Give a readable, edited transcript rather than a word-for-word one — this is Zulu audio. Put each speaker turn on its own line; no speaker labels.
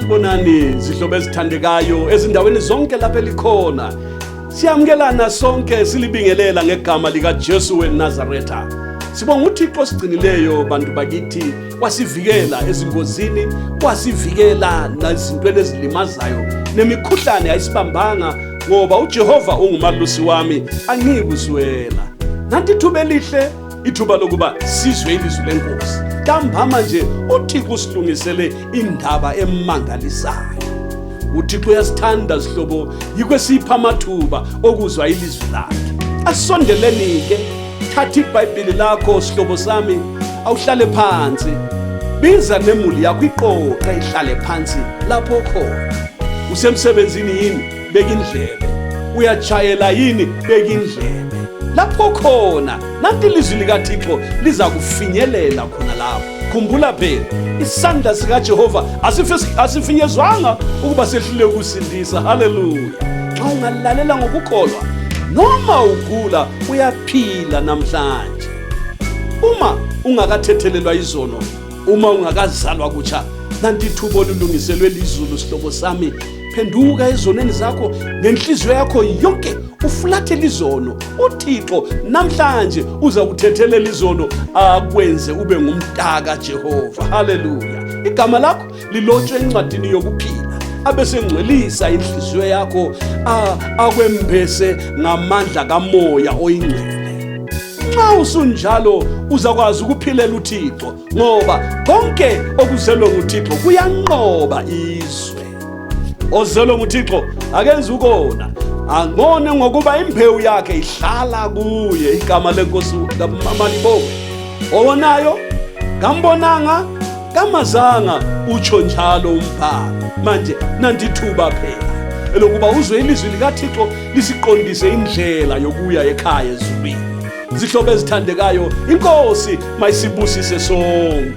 Sanibonani zihlobo ezithandekayo ezindaweni zonke lapha elikhona. Siyamkelana sonke silibingelela ngegama lika Jesu weNazaretha. Sibonga uThixo sigcinileyo bantu bakithi, wasivikela ezingozini, wasivikela nazintweni ezilimazayo nemikhuhlane ayisibambanga ngoba uJehova ungumalusi wami, angikuswela. Nanti ithuba elihle, ithuba lokuba sizwe ilizwi lenkosi. Ntambama nje uThixo usilungisele indaba emangalisayo. uThixo uyasithanda sihlobo, yikho sipha amathuba okuzwa ilizwi lakhe. Asondeleni ke, thatha iBhayibheli lakho sihlobo sami, awuhlale phansi. Biza nemuli yakho iqoqa ihlale phansi lapho khona. Usemsebenzini yini? Beka indlebe. Uyachayela yini? Beka indlebe. Lapho khona nanti ilizwi likaThixo liza kufinyelela khona lapho. Khumbula phela, isandla sikaJehova asifinyezwanga ukuba sehlule ukusindisa. Haleluya. Xa ungalalela ngokukholwa, noma ugula uyaphila namhlanje. Uma ungakathethelelwa izono, uma ungakazalwa kutsha, nanti ithuba olulungiselwe lizulu sihlobo sami. Phenduka ezoneni zakho ngenhliziyo yakho yonke, ufulathele izono. uThixo namhlanje uza kuthethelela izono, akwenze ube ngumntaka Jehova. Haleluya. Igama lakho lilotshwe encwadini yokuphila, abesengcwelisa inhliziyo yakho, akwembese ngamandla kamoya oyingcwele. Nxa usunjalo uzakwazi ukuphilela uThixo, ngoba konke okuzelwe nguThixo kuyanqoba izwe. Ozelwe nguThixo akenzi ukona, angone ngokuba imbewu yakhe ihlala kuye. Igama lenkosi kaMalibongwe. Owonayo kambonanga, kamazanga, utsho njalo umbhalo. Manje nanti ithuba phela elokuba uzwe ilizwi likaThixo lisiqondise indlela yokuya ekhaya ezulwini. Zihlobo ezithandekayo, inkosi mayisibusise sonke.